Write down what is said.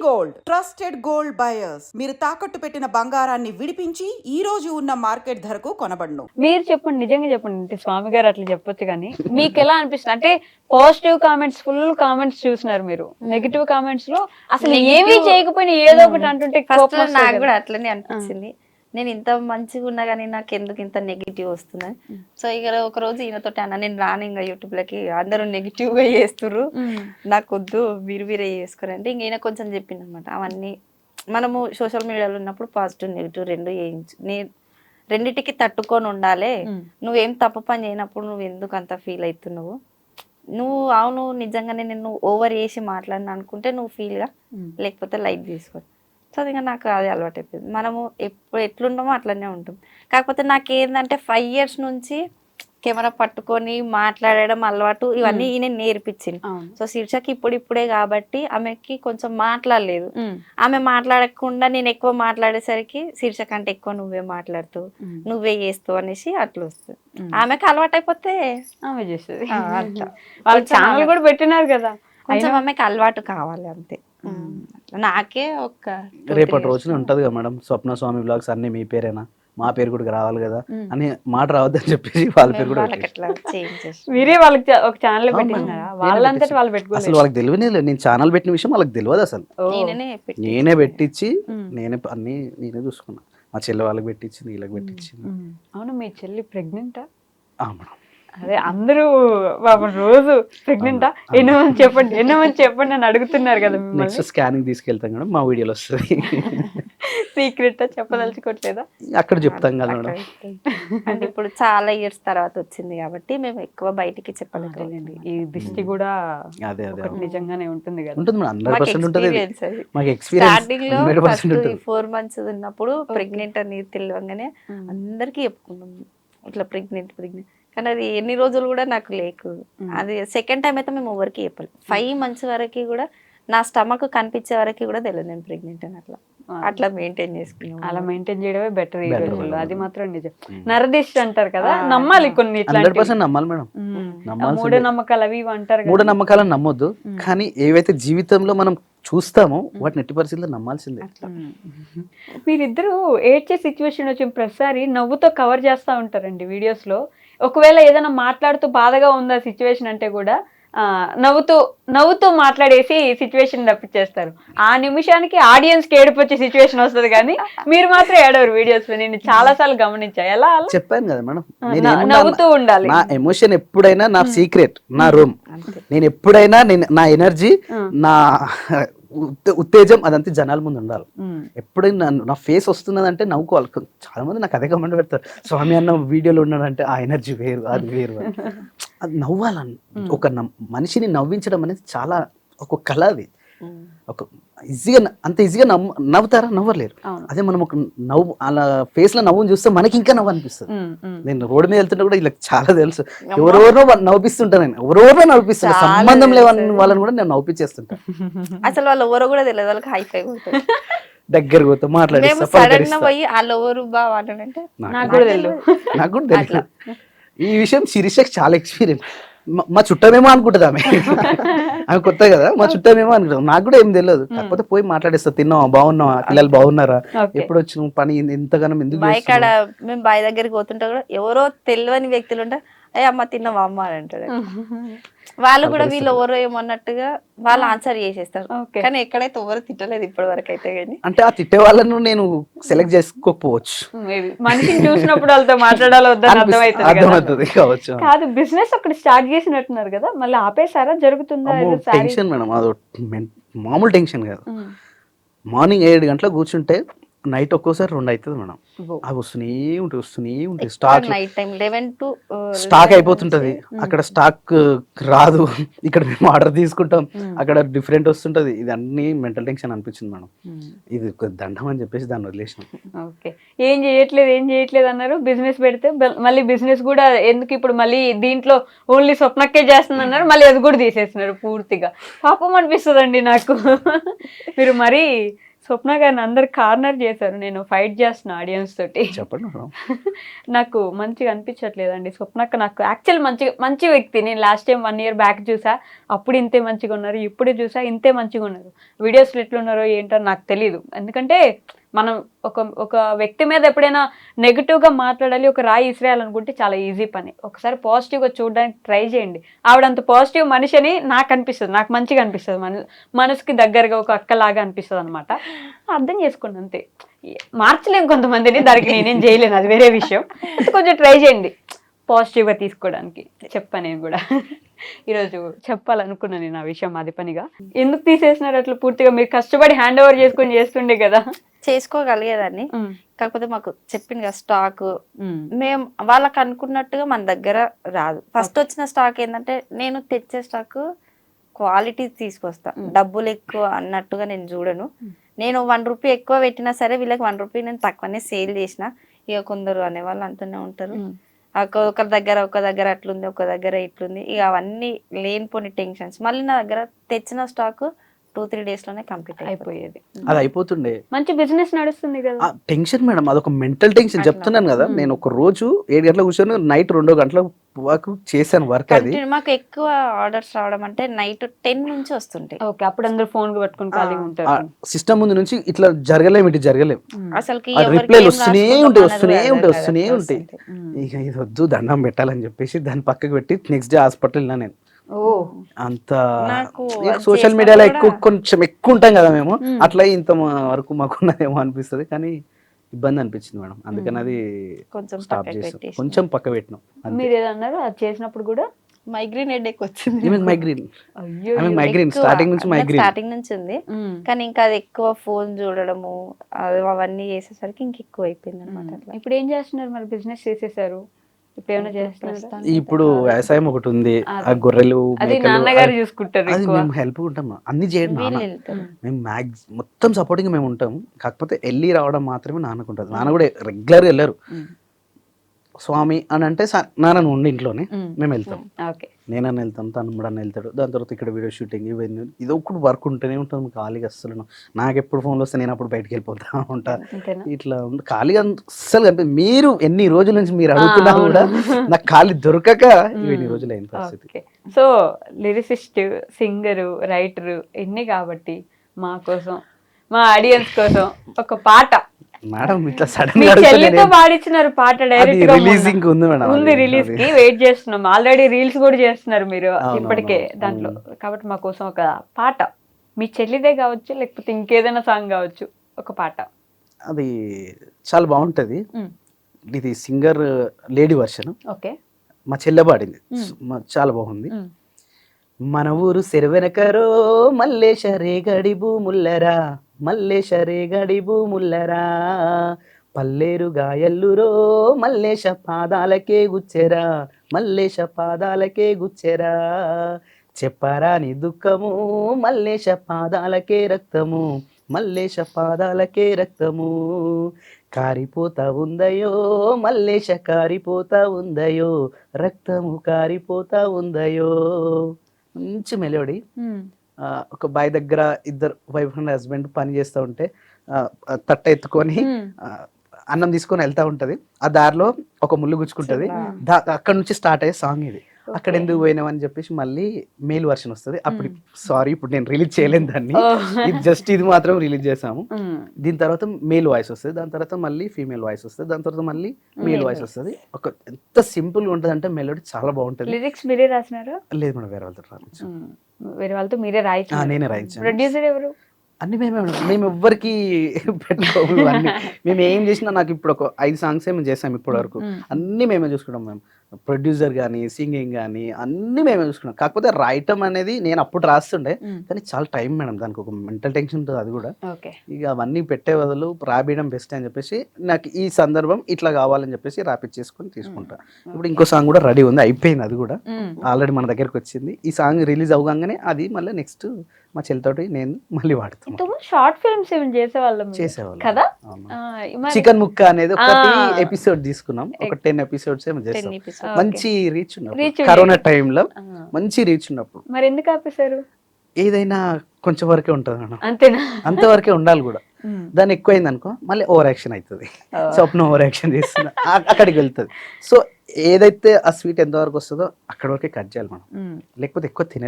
Gold trusted gold buyers మీరు తాకట్టు పెట్టిన బంగారాన్ని విడిపించి ఈ రోజు ఉన్న మార్కెట్ ధరకు కొనబడును. మీరు చెప్పండి, నిజంగా చెప్పండి. అంటే స్వామి గారు అట్లా చెప్పొచ్చు కానీ మీకు ఎలా అనిపిస్తుంది? అంటే పాజిటివ్ కామెంట్స్, ఫుల్ కామెంట్స్ చూసినారు మీరు, నెగిటివ్ కామెంట్స్ లో అసలు ఏమీ చేయకపోయినా ఏదో ఒకటి అంటుంటే కోపం వస్తుంది నాకు కదా. కూడా అట్లనే అనిపించింది. నేను ఇంత మంచిగా ఉన్నా కానీ నాకు ఎందుకు ఇంత నెగిటివ్ వస్తుంది. సో ఇక ఒక రోజు ఈయనతో అన్న, నేను రాను ఇంకా యూట్యూబ్ లకి, అందరూ నెగిటివ్ గా చేస్తుర్రు, నాకు వద్దు, వీరే చేసుకోరంటే ఇంక ఈయన కొంచెం చెప్పింది అనమాట. అవన్నీ మనము సోషల్ మీడియాలో ఉన్నప్పుడు పాజిటివ్ నెగిటివ్ రెండు రెండిటికి తట్టుకొని ఉండాలి. నువ్వేం తప్పు పని చేయనప్పుడు నువ్వు ఎందుకు అంత ఫీల్ అవుతున్నావు? నువ్వు అవును నిజంగానే నేను ఓవర్ చేసి మాట్లాడిన అనుకుంటే నువ్వు ఫీల్ గా, లేకపోతే లైట్ తీసుకో. సో ఇంకా నాకు అది అలవాటు అయిపోయింది. మనము ఎప్పుడు ఎట్లుంటామో అట్లనే ఉంటాం. కాకపోతే నాకు ఏంటంటే 5 years నుంచి కెమెరా పట్టుకొని మాట్లాడడం అలవాటు, ఇవన్నీ ఈయన నేర్పించింది. సో శీర్షకి ఇప్పుడిప్పుడే కాబట్టి ఆమెకి కొంచెం మాట్లాడలేదు. ఆమె మాట్లాడకుండా నేను ఎక్కువ మాట్లాడేసరికి శీర్షక అంటే ఎక్కువ నువ్వే మాట్లాడుతావు, నువ్వే చేస్తావు అనేసి అట్లా వస్తుంది. ఆమెకి అలవాటు అయిపోతే ఆమె చేస్తుంది. వాళ్ళ ఛానల్ కూడా పెట్టినారు కదా, కొంచెం ఆమెకి అలవాటు కావాలి అంతే. నాకే ఒక రేపటి రోజున ఉంటది కదా మేడం, స్వప్న స్వామి బ్లాగ్స్ అన్ని మీ పేరేనా, మా పేరు కూడా రావాలి కదా అని మాట రావద్దని చెప్పేసి వాళ్ళ పేరు కూడా మీరే వాళ్ళకి ఒక ఛానల్ పెట్టినారా? వాళ్ళంతటి వాళ్ళు పెట్టుకోలేదు. అసలు వాళ్ళకి తెలియనే లేదు, నేను ఛానల్ పెట్టిన విషయం వాళ్ళకి తెలియదు. అసలు నేనే పెట్టించి నేనే అన్ని నేనే చూసుకున్నా. మా చెల్లి వాళ్ళకి పెట్టించింది, వీళ్ళకి పెట్టించింది. అవును, మీ చెల్లి ప్రెగ్నెంటా? మేడం అదే అందరూ పాపం రోజు ప్రెగ్నెంటా, ఎన్నోమని చెప్పండి అని అడుగుతున్నారు కదా. నెక్స్ట్ స్కానింగ్ తీసుకెళ్తాం మేడం, మా వీడియోలో వస్తుంది. సీక్రెట్ చెప్పదలుచుకోవట్లేదా? అక్కడ చెప్తాం కదా మేడం. అంటే ఇప్పుడు చాలా ఇయర్స్ తర్వాత వచ్చింది కాబట్టి మేము ఎక్కువ బయటికి చెప్పలేదండి. ఈ దిష్టి కూడా అదే నిజంగానే ఉంటుంది కదా. ఉంటుంది మేడం, 100% ఉంటుంది. మాకు స్టార్టింగ్ లో ఎక్స్పీరియన్స్ ఫస్ట్ 4 months ఉన్నప్పుడు ప్రెగ్నెంట్ అని తెలియగానే అందరికి చెప్పుకున్నాం ఇట్లా ప్రెగ్నెంట్. కానీ అది ఎన్ని రోజులు కూడా నాకు లేకు. అది సెకండ్ టైం అయితే మేము ఎవరికి చెప్పాలి. 5 months వరకు కూడా నా స్టమక్ కనిపించే వరకు కూడా తెలియదు నేను ప్రెగ్నెంట్ అని. అట్లా మెయింటైన్ చేసుకున్నాం. అలా మెయింటైన్ చేయడమే బెటర్ ఈ రోజుల్లో. అది మాత్రం నిజం. నరదిష్టి అంటారు కదా, నమ్మాలి కొన్ని. 100% నమ్మాలి మేడం. మూఢనమ్మకాలు అవి అంటారు, మూఢనమ్మకాలను నమ్మొద్దు. కానీ ఏవైతే జీవితంలో మనం చూస్తామో వాటిని ఎట్టి పరిస్థితుల్లో నమ్మాల్సిందే. మీరిద్దరు ఏడ్చే సిచ్యువేషన్ వచ్చిన ప్రతిసారి నవ్వుతో కవర్ చేస్తూ ఉంటారండి వీడియోస్ లో. ఒకవేళ ఏదైనా మాట్లాడుతూ బాధగా ఉందా సిచ్యువేషన్ అంటే కూడా నవ్వుతూ మాట్లాడేసి సిచ్యువేషన్ తప్పించేస్తారు. ఆ నిమిషానికి ఆడియన్స్ కి ఏడుపు వచ్చే సిచ్యువేషన్ వస్తుంది, కానీ మీరు మాత్రం ఏడవరు వీడియోస్ లో. నేను చాలా సార్లు గమనించా. ఎలా చెప్పాను కదా మేడం, నవ్వుతూ ఉండాలి. నా ఎమోషన్ ఎప్పుడైనా నా సీక్రెట్, నా రూమ్. నేను ఎప్పుడైనా నా ఎనర్జీ, నా ఉత్తేజం అదంతా జనాల ముందు ఉండాలి. ఎప్పుడైనా నా ఫేస్ వస్తున్నదంటే నవ్వుకోవాలి. చాలా మంది నాకు అదే కమెంట్ పెడతారు, స్వామి అన్న వీడియోలో ఉన్నాడంటే ఆ ఎనర్జీ వేరు, అది వేరు. అది నవ్వాలని, ఒక మనిషిని నవ్వించడం అనేది చాలా ఒక కళ. అది ఒక ఈజీగా, అంత ఈజీగా నవ్వుతారా? నవ్వలేరు. అదే మనం ఒక నవ్వు అలా ఫేస్ లో నవ్వుని చూస్తే మనకి ఇంకా నవ్వు అనిపిస్తుంది. నేను రోడ్డు మీద వెళ్తుంటే కూడా ఇలా చాలా తెలుసు, ఎవరెవరో నవ్విస్తుంటా, నేను ఎవరెవరో నవ్విస్తున్నా, సంబంధం లేవని వాళ్ళని కూడా నేను నవ్వించేస్తుంటా. అసలు వాళ్ళు ఎవరో కూడా తెలియదు, వాళ్ళకి హైఫై దగ్గర పోతే మాట్లాడిస్తా. పోయి వాళ్ళు ఎవరు బాగాలంటే నాకు కూడా తెలియదు. ఈ విషయం శిరీషకి చాలా ఎక్స్పీరియన్స్. మా చుట్టమేమో అనుకుంటుంది ఆమె కొత్త కదా, మా చుట్టమేమో అనుకుంటాం. నాకు కూడా ఏం తెలియదు, కాకపోతే పోయి మాట్లాడేస్తా. తిన్నావా, బాగున్నావా, పిల్లలు బాగున్నారా, ఎప్పుడు వచ్చిన పని ఎంతగానో ఎందుకు. బాయికాడ మేము బావి దగ్గరికి పోతుంటా కూడా ఎవరో తెలియని వ్యక్తులు ఉంటా, అయ్య అమ్మ తిన్నావా అమ్మ అని అంటాడు. వాళ్ళు కూడా వీళ్ళు ఎవరో ఏమన్నట్టుగా వాళ్ళు ఆన్సర్ చేసేస్తారు. కానీ ఎక్కడైతే ఎవరు తిట్టలేదు ఇప్పటి వరకు అయితే. కానీ అంటే ఆ తిట్టే వాళ్ళను నేను సెలెక్ట్ చేసుకోకపోవచ్చు, మనిషిని చూసినప్పుడు వాళ్ళతో మాట్లాడాలో వద్దని అర్థమవుతుంది కావచ్చు. కాదు, బిజినెస్ అక్కడ స్టార్ట్ చేసినట్టున్నారు కదా, మళ్ళీ ఆపేసారా? జరుగుతుందా? టెన్షన్ మేడం, అది మామూలు టెన్షన్ కాదు. మార్నింగ్ 7 గంటలకు కూర్చుంటే నైట్ ఒక్కోసారి 2 అవుతుంది మేడం. అవి వస్తూనే ఉంటాయి. స్టాక్ అయిపోతుంటది, అక్కడ స్టాక్ రాదు, ఇక్కడ మేము ఆర్డర్ తీసుకుంటాం, అక్కడ డిఫరెంట్ వస్తుంటది. ఇది అన్ని మెంటల్ టెన్షన్ అనిపించింది మేడం. ఇది దండం అని చెప్పేసి దాన్ని వదిలేసిన. ఓకే, ఏం చేయట్లేదు అన్నారు. బిజినెస్ పెడితే మళ్ళీ బిజినెస్ కూడా ఎందుకు, ఇప్పుడు మళ్ళీ దీంట్లో ఓన్లీ స్వప్నక్కే చేస్తుంది అన్నారు, మళ్ళీ అది కూడా తీసేస్తున్నారు పూర్తిగా. పాపం అనిపిస్తుందండి నాకు. మీరు మరీ స్వప్న గారిని అందరు కార్నర్ చేశారు. నేను ఫైట్ చేస్తున్నా ఆడియన్స్ తోటి. చెప్పండి మేడం. నాకు మంచిగా అనిపించట్లేదండి. స్వప్నక్క నాకు యాక్చువల్ మంచి వ్యక్తి. నేను లాస్ట్ టైం 1 year బ్యాక్ చూసా, అప్పుడు ఇంతే మంచిగా ఉన్నారు, ఇప్పుడు చూసా ఇంతే మంచిగా ఉన్నారు. వీడియోస్లో ఎట్లున్నారో ఏంటో నాకు తెలియదు. ఎందుకంటే మనం ఒక వ్యక్తి మీద ఎప్పుడైనా నెగిటివ్గా మాట్లాడాలి, ఒక రాయి ఇసిరేయాలనుకుంటే చాలా ఈజీ పని. ఒకసారి పాజిటివ్గా చూడడానికి ట్రై చేయండి. ఆవిడంత పాజిటివ్ మనిషి అని నాకు అనిపిస్తుంది, నాకు మంచిగా అనిపిస్తుంది, మనసుకి దగ్గరగా ఒక అక్కలాగా అనిపిస్తుంది అనమాట. అర్థం చేసుకోండి అంతే. మార్చలేం కొంతమందిని, దానికి నేనేం చేయలేను, అది వేరే విషయం. కొంచెం ట్రై చేయండి పాజిటివ్గా తీసుకోవడానికి. చెప్పాను నేను కూడా. ఈరోజు చెప్పాలనుకున్నాను నేను ఆ విషయం అది పనిగా. ఎందుకు తీసేసినారు అట్లా పూర్తిగా? మీరు కష్టపడి హ్యాండ్ ఓవర్ చేసుకొని చేస్తుండే కదా. చేసుకోగలిగేదాన్ని, కాకపోతే మాకు చెప్పింది కదా స్టాక్, మేము వాళ్ళకి అనుకున్నట్టుగా మన దగ్గర రాదు. ఫస్ట్ వచ్చిన స్టాక్ ఏంటంటే, నేను తెచ్చే స్టాక్ క్వాలిటీ తీసుకొస్తా, డబ్బులు ఎక్కువ అన్నట్టుగా నేను చూడను. నేను 1 రూపీ ఎక్కువ పెట్టినా సరే వీళ్ళకి 1 రూపీ నేను తక్కువనే సేల్ చేసిన. ఇక కొందరు అనేవాళ్ళు అంటూనే ఉంటారు, ఒక దగ్గర అట్లుంది, ఒక దగ్గర ఇట్లుంది. ఇక అవన్నీ లేనిపోని టెన్షన్స్. మళ్ళీ నా దగ్గర తెచ్చిన స్టాక్ 2-3 days లోనే కంప్లీట్ అయిపోయేది. అది అయిపోతుండే. మంచి బిజినెస్ నడుస్తుంది కదా. టెన్షన్ మేడం, అదొక మెంటల్ టెన్షన్. చెప్తున్నాను కదా, నేను ఒక రోజు 7 గంటలకు కూర్చొని నైట్ 2 గంటల వరకు చేశాను వర్క్. అది మాకు ఎక్కువ ఆర్డర్స్ రావడం అంటే నైట్ 10 నుంచి వస్తుంటాయి. ఓకే, అప్పుడు అందరూ ఫోన్ పట్టుకుని ఖాళీగా ఉంటారు. సిస్టమ్ ముందు నుంచి ఇట్లా జరగలేము, ఇటు జరగలేము. అసలుకి రిప్లైలు వస్తూనే ఉంటాయి. ఇక ఇది వద్దు, దండం పెట్టాలని చెప్పేసి దాన్ని పక్కకు పెట్టి నెక్స్ట్ డే హాస్పిటల్ వెళ్ళినా నేను. అంత సోషల్ మీడియాలో కొంచెం ఎక్కువ ఉంటాం కదా మేము, అట్లా ఇంత వరకు మాకున్నదేమో అనిపిస్తుంది, కానీ ఇబ్బంది అనిపించింది మేడం. అందుకని అది స్టాప్ చేసాం, కొంచెం పక్క పెట్టినాం. మీరు ఏదన్నారు అది చేసినప్పుడు కూడా మైగ్రేన్ హెడేక్ వచ్చింది. మైగ్రేన్ స్టార్టింగ్ నుంచి ఉంది, కానీ ఇంకా అది ఎక్కువ ఫోన్ చూడడము అవన్నీ చేసేసరికి ఇంకెక్కువ అయిపోయింది అనమాట. ఇప్పుడు ఏం చేస్తున్నారు మరి? బిజినెస్ చేసేసారు, ఇప్పుడు ఏమైనా చేస్తున్నారు? ఇప్పుడు వ్యవసాయం ఒకటి ఉంది, ఆ గొర్రెలు నాన్నగారు చూసుకుంటారు. అది మేము హెల్ప్ ఉంటాం, అన్ని చేయండి మేము మొత్తం సపోర్టింగ్ మేము ఉంటాం. కాకపోతే వెళ్ళి రావడం మాత్రమే నాన్నకుంటుంది. నాన్న కూడా రెగ్యులర్ గా వెళ్ళారు. స్వామి అని అంటే నాన్న ఉండి ఇంట్లోనే మేము వెళ్తాం. నేనన్నా వెళ్తాను, తను కూడా వెళ్తాడు. దాని తర్వాత ఇక్కడ వీడియో షూటింగ్ ఇవన్నీ ఇది ఒకటి వర్క్ ఉంటూనే ఉంటుంది. ఖాళీగా అస్సలు నాకు ఎప్పుడు ఫోన్లు వస్తే నేను అప్పుడు బయటకు వెళ్ళిపోతా ఉంటా. ఇట్లా ఖాళీగా అస్సలు కనిపి మీరు ఎన్ని రోజుల నుంచి మీరు అడుగుతున్నా కూడా నాకు ఖాళీ దొరకక ఇన్ని రోజులు అయిన పరిస్థితి. సో లిరిసిస్ట్, సింగరు, రైటరు ఎన్ని కాబట్టి మా కోసం, మా ఆడియన్స్ కోసం ఒక పాట మేడం ఇట్లా సడన్ గా చెల్లితో పాడించినారు పాట. డైరెక్ట్ గా రిలీజింగ్ ఉంది రిలీజ్ కి వెయిట్ చేస్తున్నాం. ఆల్రెడీ రీల్స్ కూడా చేస్తున్నారు మీరు ఇప్పటికే దాంట్లో. కాబట్టి మా కోసం ఒక పాట, మీ చెల్లిదే కావచ్చు లేకపోతే ఇంకేదైనా సాంగ్ కావచ్చు, ఒక పాట. అది చాలా బాగుంటది. ఇది సింగర్ లేడీ వర్షన్. ఓకే, మా చెల్లె పాడింది, చాలా బాగుంది. మన ఊరు సెరవెనకరో మల్లేశ రేగడి భూముల్లరా, మల్లేశ రేగడి భూముల్లరా, పల్లేరు గాయల్లురో మల్లేశ పాదాలకే గుచ్చెరా, మల్లేశ పాదాలకే గుచ్చెరా, చెప్పరా నీ దుఃఖము మల్లేశ పాదాలకే రక్తము, మల్లేశ పాదాలకే రక్తము, కారిపోతా ఉందయో మల్లేశ కారిపోతా ఉందయో, రక్తము కారిపోతా ఉందయో. మంచి మెలోడీ. ఒక బాయ్ దగ్గర ఇద్దరు వైఫ్ అండ్ హస్బెండ్ పని చేస్తూ ఉంటే తట్ట ఎత్తుకొని అన్నం తీసుకొని వెళ్తా ఉంటది. ఆ దారిలో ఒక ముళ్ళు గుచ్చుకుంటది. అక్కడ నుంచి స్టార్ట్ అయ్యే సాంగ్ ఇది. అక్కడ ఎందుకు పోయినామని చెప్పేసి మళ్ళీ మేల్ వర్షన్ వస్తుంది. అప్పుడు సారీ ఇప్పుడు నేను రిలీజ్ చేయలేను దాన్ని, ఇది జస్ట్ ఇది మాత్రం రిలీజ్ చేసాము. దీని తర్వాత మేల్ వాయిస్ వస్తుంది, దాని తర్వాత మళ్ళీ ఫీమేల్ వాయిస్ వస్తుంది, దాని తర్వాత మళ్ళీ మేల్ వాయిస్ వస్తుంది. ఒక ఎంత సింపుల్ గా ఉంటది అంటే మెలోడీ చాలా బాగుంటది. లిరిక్స్ మీరే రాసినారా? లేదు మేడం, వేరే వాళ్ళతో రాయించాను. వేరే వాళ్ళతో మీరే రాయించారు? నేనే రాయించాను. ప్రొడ్యూసర్ ఎవరు? అన్ని మేము ఎవ్వరికి పెట్టుకోము. మేము ఏం చేసినా, నాకు ఇప్పుడు ఒక 5 songs మేము చేసాం ఇప్పటి వరకు, అన్ని మేమే చూసుకుంటాం. మేము ప్రొడ్యూసర్ కానీ సింగింగ్ కానీ అన్ని మేమే చూసుకున్నాం. కాకపోతే రాయటం అనేది నేను అప్పుడు రాస్తుండే, కానీ చాలా టైం మేడం, దానికి ఒక మెంటల్ టెన్షన్ ఉంటుంది. అది కూడా ఇక అవన్నీ పెట్టే బదులు రాబియడం బెస్ట్ అని చెప్పేసి నాకు ఈ సందర్భం ఇట్లా కావాలని చెప్పేసి రాపిచ్చేసుకొని తీసుకుంటా. ఇప్పుడు ఇంకో సాంగ్ కూడా రెడీ ఉంది, అయిపోయింది. అది కూడా ఆల్రెడీ మన దగ్గరకు వచ్చింది. ఈ సాంగ్ రిలీజ్ అవగానే అది మళ్ళీ నెక్స్ట్ మా చెల్లితోటి నేను మళ్ళీ వాడుతాను. షార్ట్ ఫిల్మ్స్ చేసేవాళ్ళం కదా. చికెన్ ముక్క అనేది ఒకటి ఎపిసోడ్ తీసుకున్నాం, ఒక 10 episodes ఏమో చేస్తాం. మంచి రీచ్ ఉన్నప్పుడు, కరోనా టైంలో మంచి రీచ్ ఉన్నప్పుడు. మరి ఎందుకు ఆపేశారు? ఏదైనా కొంచెం వరకే ఉంటది మేడం, అంతేనా? అంతవరకే ఉండాలి కూడా. దాన్ని ఎక్కువైంది అనుకో మళ్ళీ ఓవర్ యాక్షన్ అవుతుంది. స్వప్న ఓవర్ యాక్షన్ చేస్తుంది, అక్కడికి వెళ్తుంది. సో ఏదైతే ఆ స్వీట్ ఎంతవరకు వస్తుందో అక్కడ వరకే కట్ చేయాలి మనం, లేకపోతే ఎక్కువ తినలేం.